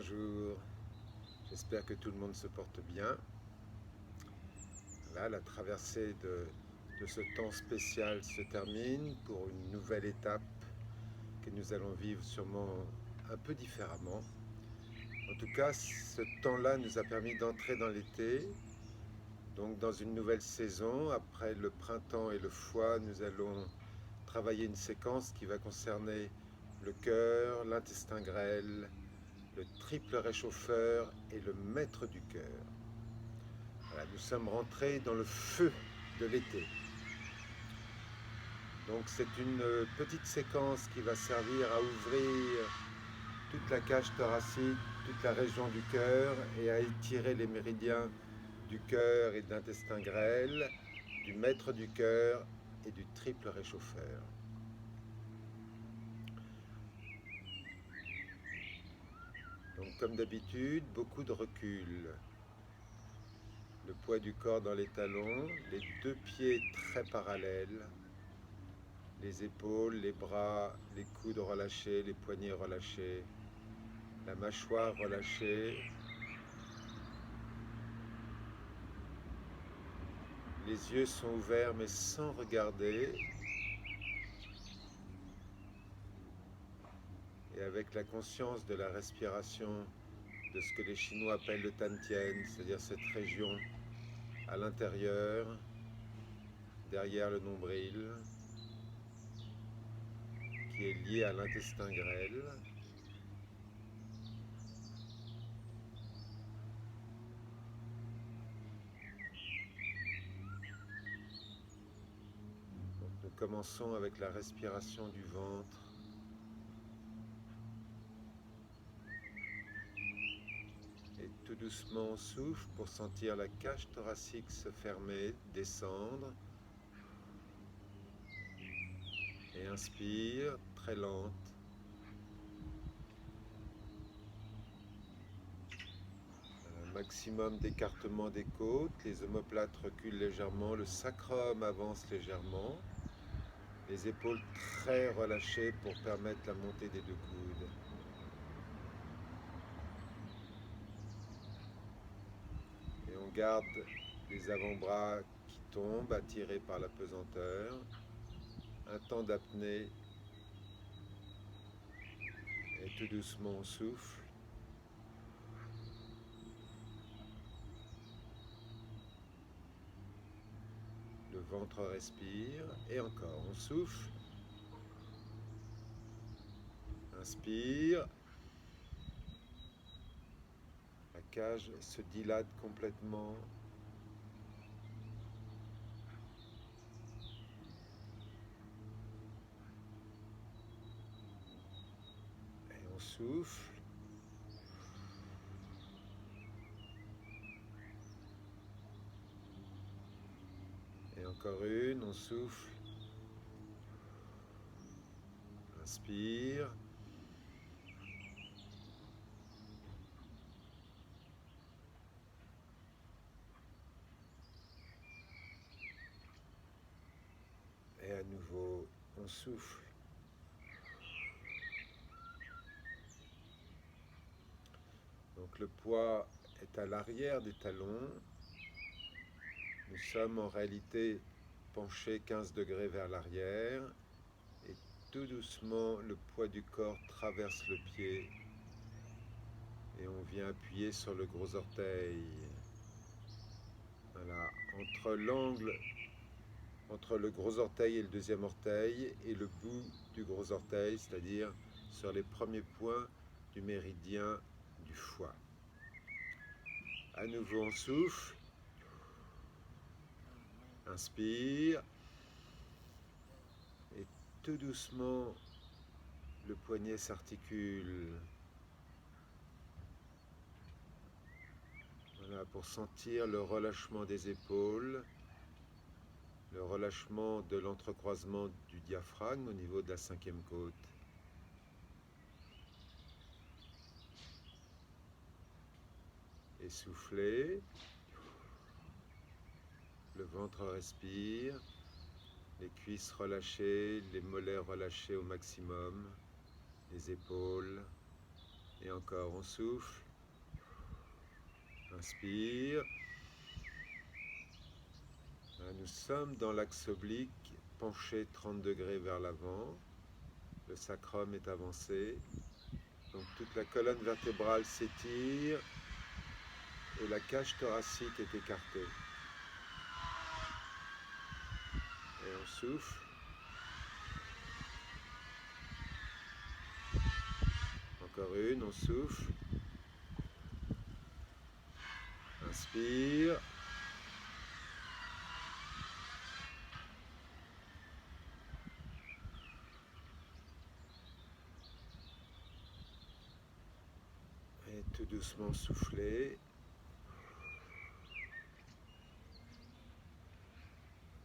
bonjour, j'espère que tout le monde se porte bien. Là, la traversée de ce temps spécial se termine pour une nouvelle étape que nous allons vivre sûrement un peu différemment. En tout cas, ce temps-là nous a permis d'entrer dans l'été, donc dans une nouvelle saison. Après le printemps et le foie, nous allons travailler une séquence qui va concerner le cœur, l'intestin grêle, le triple réchauffeur et le maître du cœur. Voilà, nous sommes rentrés dans le feu de l'été. Donc c'est une petite séquence qui va servir à ouvrir toute la cage thoracique, toute la région du cœur et à étirer les méridiens du cœur et de l'intestin grêle, du maître du cœur et du triple réchauffeur. Donc comme d'habitude, beaucoup de recul. Le poids du corps dans les talons, les deux pieds très parallèles, les épaules, les bras, les coudes relâchés, les poignets relâchés, la mâchoire relâchée, les yeux sont ouverts mais sans regarder, et avec la conscience de la respiration, de ce que les Chinois appellent le Tantien, c'est-à-dire cette région à l'intérieur, derrière le nombril, qui est liée à l'intestin grêle. Donc nous commençons avec la respiration du ventre. Et tout doucement on souffle pour sentir la cage thoracique se fermer, descendre. Et inspire, très lente. Un maximum d'écartement des côtes, les omoplates reculent légèrement, le sacrum avance légèrement, les épaules très relâchées pour permettre la montée des deux coudes. Et on garde les avant-bras qui tombent, attirés par la pesanteur. Un temps d'apnée. Et tout doucement on souffle. Le ventre respire. Et encore, on souffle. Inspire. La cage se dilate complètement. Et on souffle. Et encore une, on souffle. Inspire. Et à nouveau, on souffle. Donc le poids est à l'arrière des talons. Nous sommes en réalité penchés 15 degrés vers l'arrière. Et tout doucement, le poids du corps traverse le pied. Et on vient appuyer sur le gros orteil. Voilà, entre le gros orteil et le deuxième orteil, et le bout du gros orteil, c'est-à-dire sur les premiers points du méridien du foie. À nouveau, on souffle. Inspire. Et tout doucement, le poignet s'articule. Voilà, pour sentir le relâchement des épaules, le relâchement de l'entrecroisement du diaphragme au niveau de la cinquième côte. Essoufflez. Le ventre respire. Les cuisses relâchées, les mollets relâchés au maximum, les épaules. Et encore, on souffle. Inspire. Nous sommes dans l'axe oblique, penché 30 degrés vers l'avant. Le sacrum est avancé. Donc toute la colonne vertébrale s'étire et la cage thoracique est écartée. Et on souffle. Encore une, on souffle. Inspire. Et tout doucement souffler.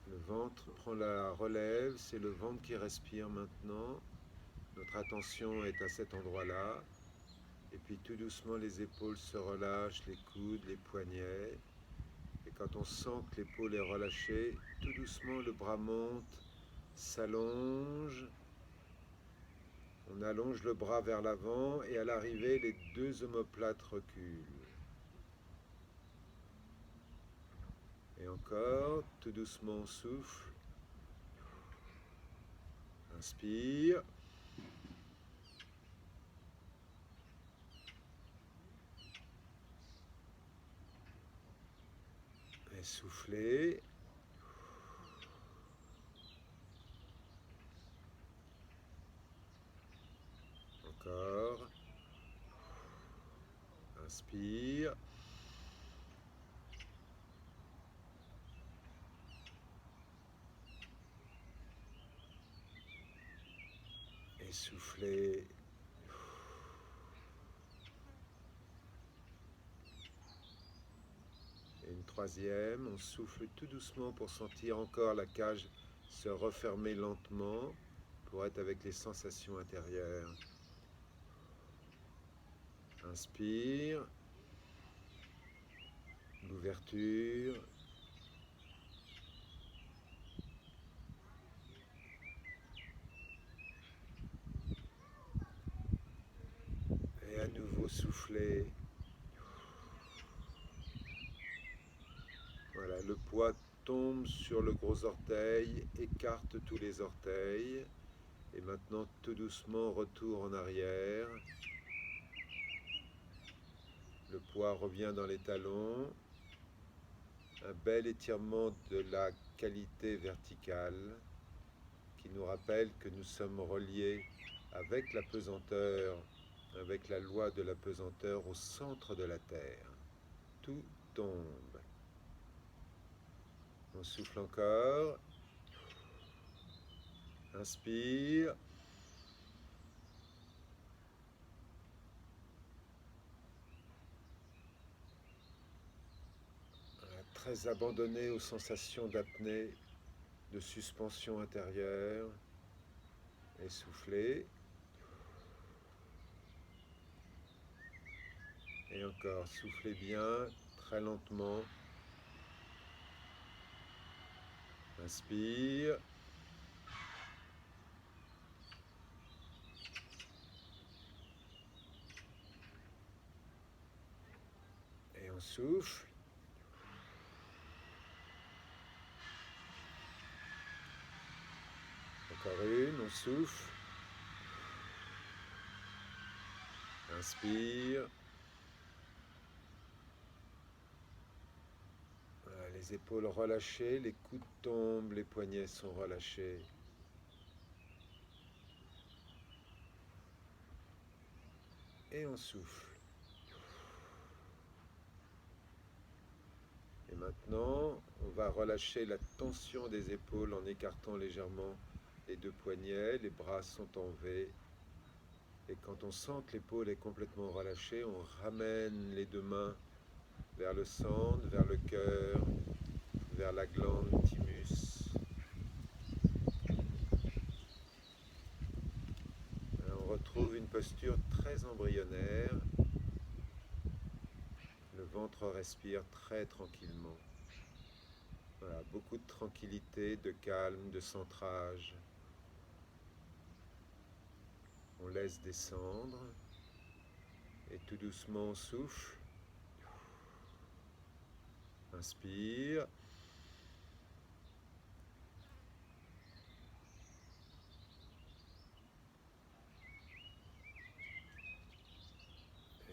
Le ventre prend la relève, c'est le ventre qui respire maintenant. Notre attention est à cet endroit-là. Et puis tout doucement, les épaules se relâchent, les coudes, les poignets. Et quand on sent que l'épaule est relâchée, tout doucement, le bras monte, s'allonge. On allonge le bras vers l'avant et à l'arrivée, les deux omoplates reculent. Et encore, tout doucement, on souffle. Inspire. Et soufflez. Encore. Inspire. Et soufflez. Et une troisième, on souffle tout doucement pour sentir encore la cage se refermer lentement pour être avec les sensations intérieures. Inspire. L'ouverture. Et à nouveau souffler. Voilà, le poids tombe sur le gros orteil, écarte tous les orteils. Et maintenant, tout doucement, retour en arrière. Le poids revient dans les talons. Un bel étirement de la qualité verticale qui nous rappelle que nous sommes reliés avec la pesanteur, avec la loi de la pesanteur au centre de la Terre. Tout tombe. On souffle encore. Inspire. Très abandonné aux sensations d'apnée, de suspension intérieure. Et soufflez. Et encore, soufflez bien, très lentement. Inspire. Et on souffle. Encore une, on souffle. Inspire. Voilà, les épaules relâchées, les coudes tombent, les poignets sont relâchés. Et on souffle. Et maintenant, on va relâcher la tension des épaules en écartant légèrement les deux poignets, les bras sont en V. Et quand on sent que l'épaule est complètement relâchée, on ramène les deux mains vers le centre, vers le cœur, vers la glande thymus. On retrouve une posture très embryonnaire. Le ventre respire très tranquillement. Voilà, beaucoup de tranquillité, de calme, de centrage. On laisse descendre. Et tout doucement, on souffle. Inspire.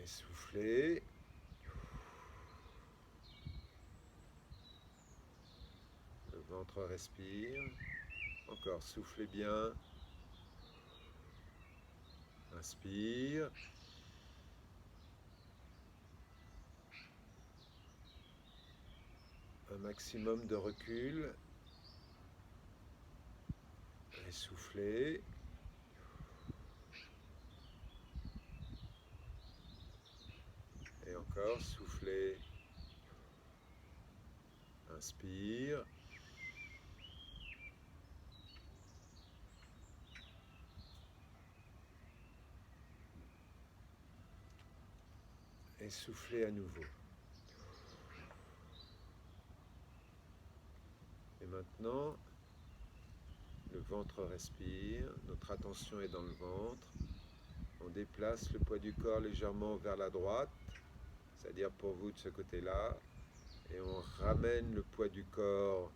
Et soufflez. Le ventre respire. Encore, soufflez bien. Inspire. Un maximum de recul. Et soufflez. Et encore, soufflez. Inspire. Et soufflez à nouveau. Et maintenant, le ventre respire, notre attention est dans le ventre. On déplace le poids du corps légèrement vers la droite, c'est-à-dire pour vous de ce côté-là, et on ramène le poids du corps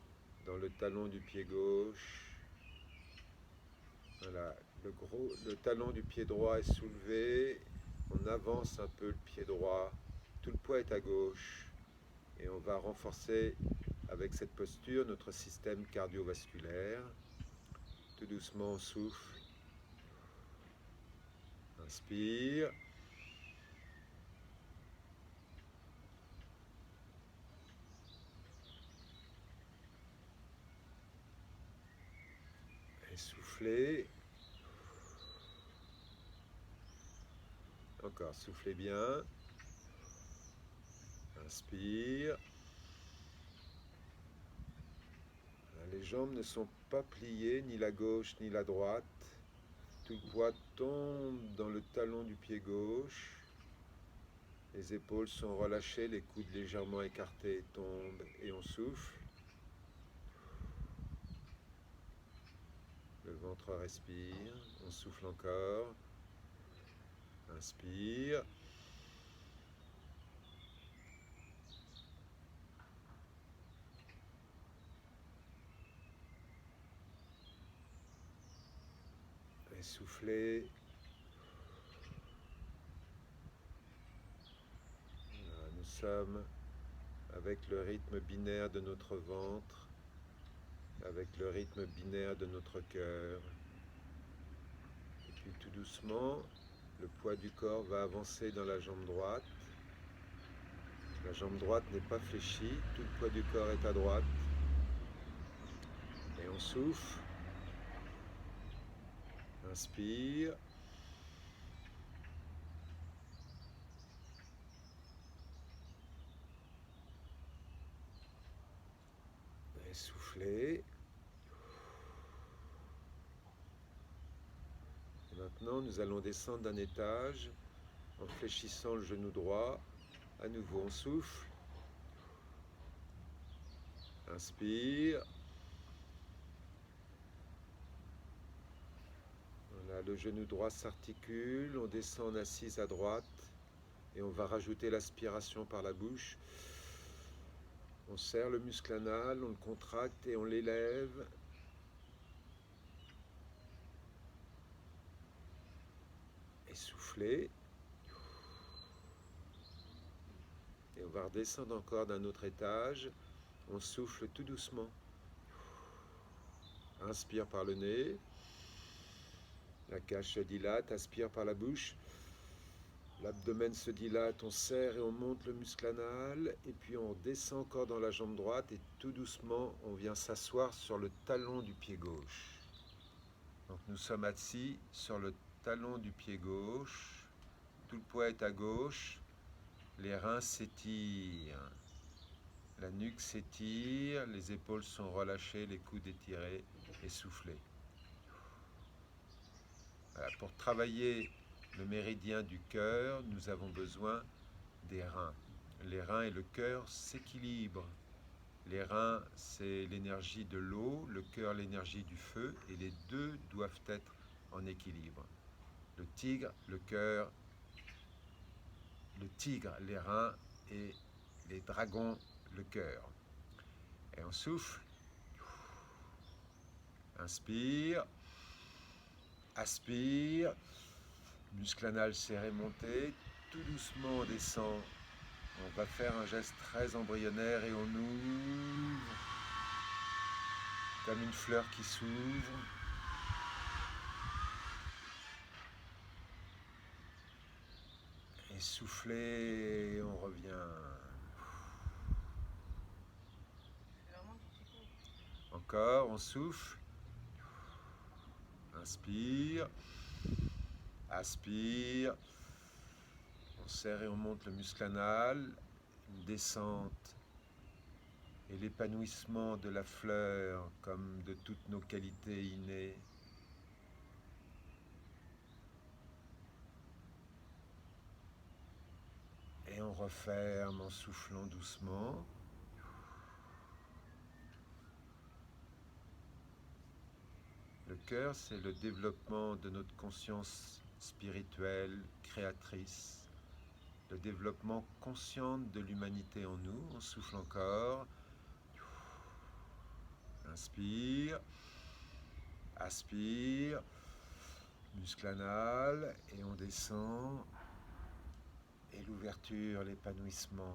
dans le talon du pied gauche. Voilà, le talon du pied droit est soulevé, on avance un peu le pied droit, tout le poids est à gauche, et on va renforcer avec cette posture notre système cardiovasculaire. Tout doucement, on souffle. Inspire. Et soufflez. Encore, soufflez bien. Inspire. Les jambes ne sont pas pliées, ni la gauche ni la droite. Tout le poids tombe dans le talon du pied gauche. Les épaules sont relâchées, les coudes légèrement écartés tombent et on souffle. Le ventre respire, on souffle encore. Inspire. Et soufflez. Voilà, nous sommes avec le rythme binaire de notre ventre, avec le rythme binaire de notre cœur. Et puis tout doucement, le poids du corps va avancer dans la jambe droite. La jambe droite n'est pas fléchie, tout le poids du corps est à droite. Et on souffle. Inspire. Et soufflez. Et maintenant, nous allons descendre d'un étage en fléchissant le genou droit. À nouveau, on souffle. Inspire. Voilà, le genou droit s'articule, on descend en assise à droite et on va rajouter l'aspiration par la bouche. On serre le muscle anal, on le contracte et on l'élève. Et soufflez. Et on va redescendre encore d'un autre étage. On souffle tout doucement. Inspire par le nez. La cage se dilate, aspire par la bouche. L'abdomen se dilate, on serre et on monte le muscle anal. Et puis on descend encore dans la jambe droite et tout doucement, on vient s'asseoir sur le talon du pied gauche. Donc nous sommes assis sur le talon du pied gauche. Tout le poids est à gauche. Les reins s'étirent. La nuque s'étire, les épaules sont relâchées, les coudes étirés et soufflés. Voilà, pour travailler le méridien du cœur, nous avons besoin des reins. Les reins et le cœur s'équilibrent. Les reins, c'est l'énergie de l'eau, le cœur, l'énergie du feu, et les deux doivent être en équilibre. Le tigre, le cœur le tigre, les reins, et les dragons, le cœur. Et on souffle. Inspire. Aspire. Muscle anal serré monté. Tout doucement on descend. On va faire un geste très embryonnaire et on ouvre. Comme une fleur qui s'ouvre. Et souffler, et on revient. Encore, on souffle. Inspire. Aspire. On serre et on monte le muscle anal. Une descente et l'épanouissement de la fleur comme de toutes nos qualités innées. Et on referme en soufflant doucement. Le cœur, c'est le développement de notre conscience spirituelle, créatrice, le développement conscient de l'humanité en nous. On souffle encore. Inspire. Aspire. Muscle anal. Et on descend. Et l'ouverture, l'épanouissement.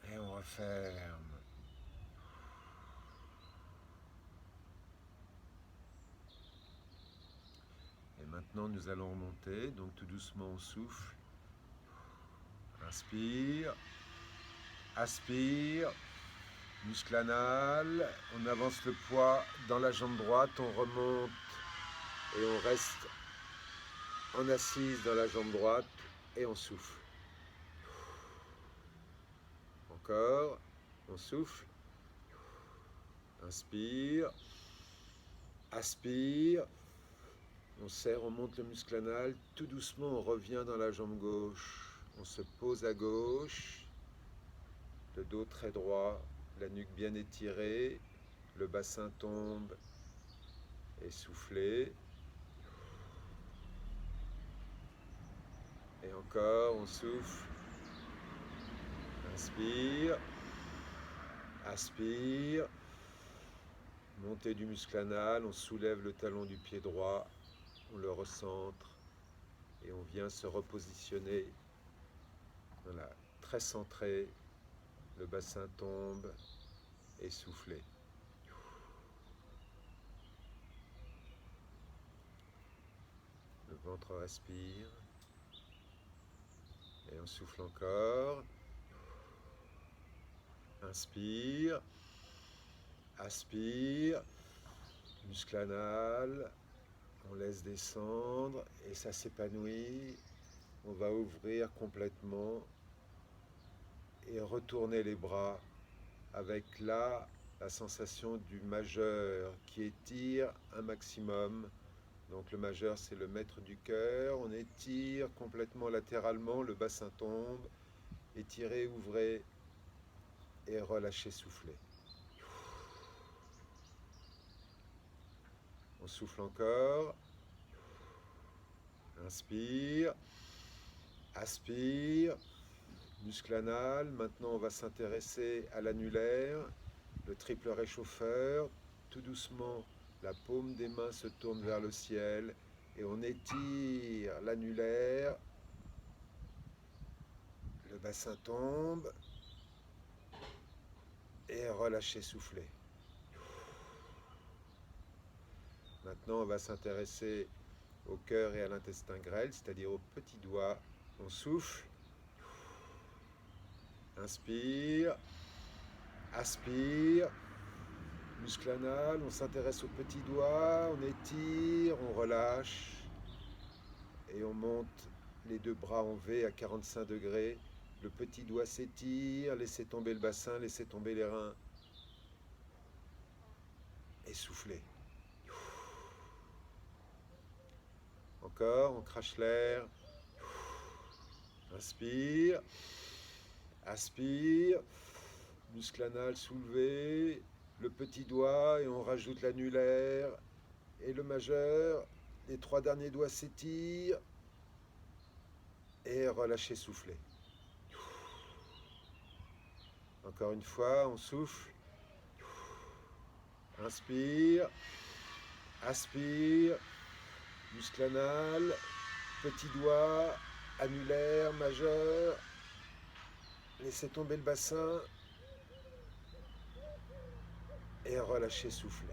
Et on referme. Et maintenant, nous allons remonter. Donc tout doucement, on souffle. Inspire. Aspire. Muscle anal. On avance le poids dans la jambe droite. On remonte. Et on reste en assise dans la jambe droite. Et on souffle. Encore. On souffle. Inspire. Aspire. On serre, on monte le muscle anal. Tout doucement, on revient dans la jambe gauche. On se pose à gauche. Le dos très droit. La nuque bien étirée. Le bassin tombe. Et soufflez. Et encore, on souffle. Inspire. Aspire. Montée du muscle anal. On soulève le talon du pied droit. On le recentre. Et on vient se repositionner. Voilà, très centré. Le bassin tombe. Et soufflez. Le ventre respire. Et on souffle encore. Inspire. Aspire. Muscle anal. On laisse descendre et ça s'épanouit. On va ouvrir complètement et retourner les bras avec là la sensation du majeur qui étire un maximum. Donc le majeur, c'est le maître du cœur. On étire complètement latéralement, le bassin tombe. Étirez, ouvrez et relâchez, soufflez. On souffle encore. Inspire. Aspire. Muscle anal. Maintenant, on va s'intéresser à l'annulaire, le triple réchauffeur. Tout doucement, la paume des mains se tourne vers le ciel et on étire l'annulaire. Le bassin tombe et relâchez, soufflez. Maintenant, on va s'intéresser au cœur et à l'intestin grêle, c'est-à-dire aux petits doigts. On souffle. Inspire. Aspire. Muscle anal, on s'intéresse aux petits doigts, on étire, on relâche. Et on monte les deux bras en V à 45 degrés. Le petit doigt s'étire, laissez tomber le bassin, laissez tomber les reins. Et soufflez. Encore, on crache l'air. Inspire. Aspire. Muscle anal soulevé. le petit doigt et on rajoute l'annulaire et le majeur. Les 3 derniers doigts s'étirent et relâchez, soufflez. Encore une fois, on souffle. Inspire, aspire, muscle anal, petit doigt, annulaire, majeur. Laissez tomber le bassin et relâchez, soufflez.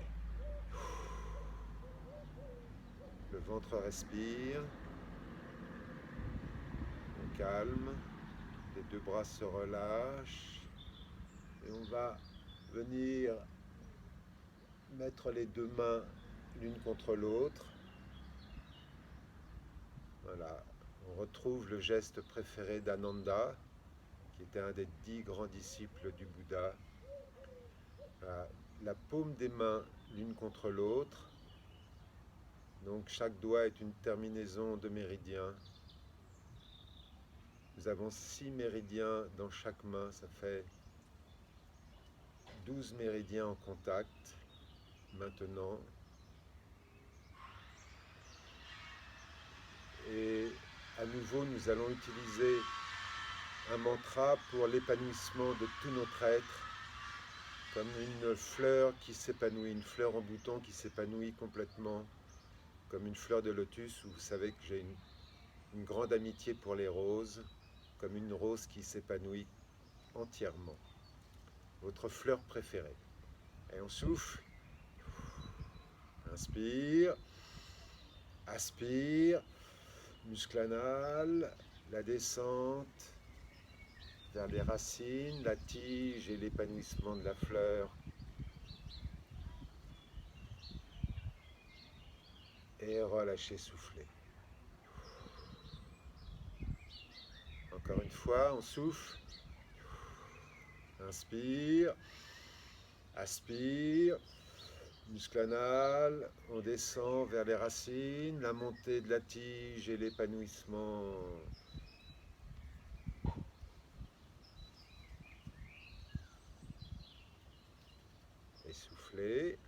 Le ventre respire, on calme, les 2 bras se relâchent et on va venir mettre les 2 mains l'une contre l'autre. Voilà, on retrouve le geste préféré d'Ananda, qui était un des 10 grands disciples du Bouddha. Voilà, la paume des mains l'une contre l'autre. Donc chaque doigt est une terminaison de méridien. Nous avons 6 méridiens dans chaque main, ça fait 12 méridiens en contact. Maintenant, et à nouveau nous allons utiliser un mantra pour l'épanouissement de tout notre être, comme une fleur qui s'épanouit, une fleur en bouton qui s'épanouit complètement, comme une fleur de lotus, où vous savez que j'ai une grande amitié pour les roses, comme une rose qui s'épanouit entièrement. Votre fleur préférée. Et on souffle, inspire, aspire, muscle anal, la descente vers les racines, la tige et l'épanouissement de la fleur. Et relâchez, soufflez. Encore une fois, on souffle, inspire, aspire, muscle anal, on descend vers les racines, la montée de la tige et l'épanouissement. Et soufflez.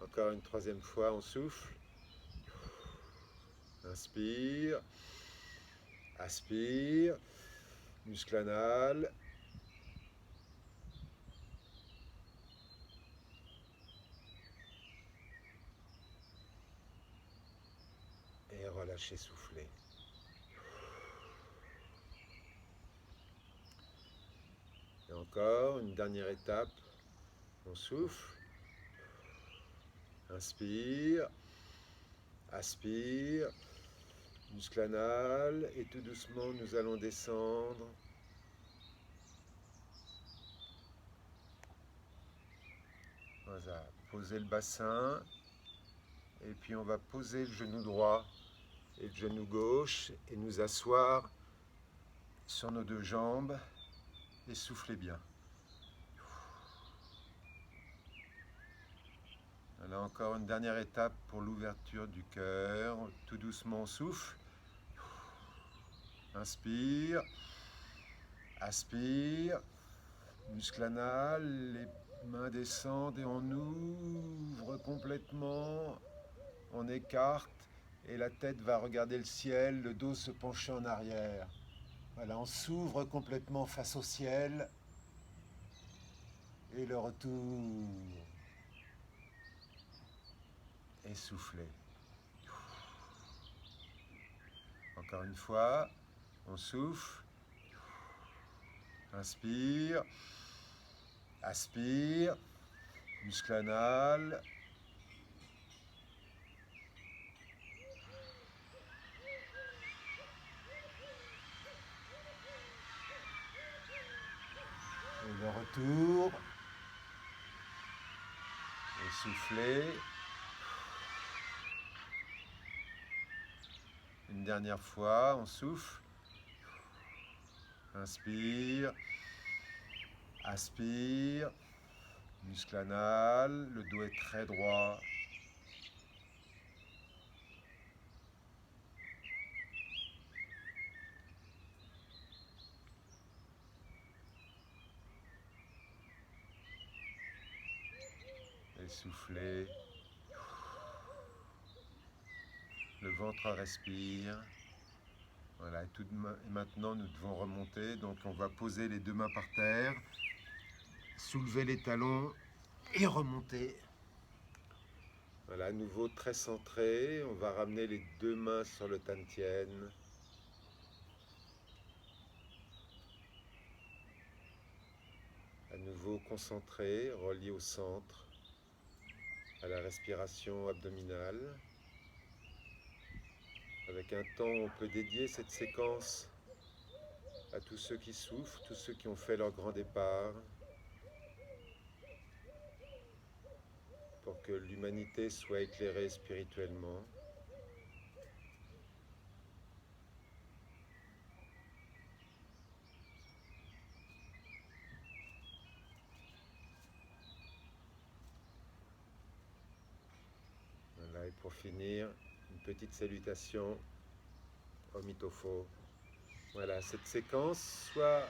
Encore une 3e fois, on souffle. Inspire, aspire, muscle anal. Et relâchez, soufflez. Et encore une dernière étape. On souffle. Inspire, aspire, muscle anal, et tout doucement nous allons descendre. Voilà, poser le bassin, et puis on va poser le genou droit et le genou gauche, et nous asseoir sur nos 2 jambes, et souffler bien. Voilà, encore une dernière étape pour l'ouverture du cœur. Tout doucement on souffle. Inspire, aspire, muscle anal, les mains descendent et on ouvre complètement, on écarte et la tête va regarder le ciel, le dos se pencher en arrière. Voilà, on s'ouvre complètement face au ciel et le retour. Et soufflez. Encore une fois, on souffle, inspire, aspire, muscle anal. Et le retour. Et soufflez. Une dernière fois, on souffle. Inspire. Aspire. Muscle anal. Le dos est très droit. soufflez. Le ventre respire. Voilà, et maintenant nous devons remonter. Donc on va poser les deux mains par terre, soulever les talons et remonter. Voilà, à nouveau très centré. On va ramener les deux mains sur le tantien. À nouveau concentré, relié au centre, à la respiration abdominale. Avec un temps, on peut dédier cette séquence à tous ceux qui souffrent, tous ceux qui ont fait leur grand départ, pour que l'humanité soit éclairée spirituellement. Voilà, et pour finir, une petite salutation au Mitofo. Voilà, cette séquence, soit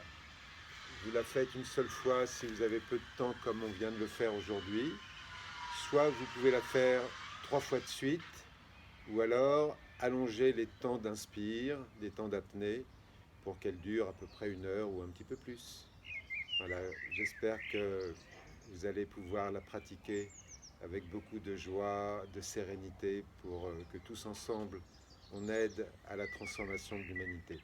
vous la faites une seule fois si vous avez peu de temps comme on vient de le faire aujourd'hui, soit vous pouvez la faire 3 fois de suite, ou alors allonger les temps d'inspire, les temps d'apnée, pour qu'elle dure à peu près 1 heure ou un petit peu plus. Voilà, j'espère que vous allez pouvoir la pratiquer avec beaucoup de joie, de sérénité, pour que tous ensemble, on aide à la transformation de l'humanité.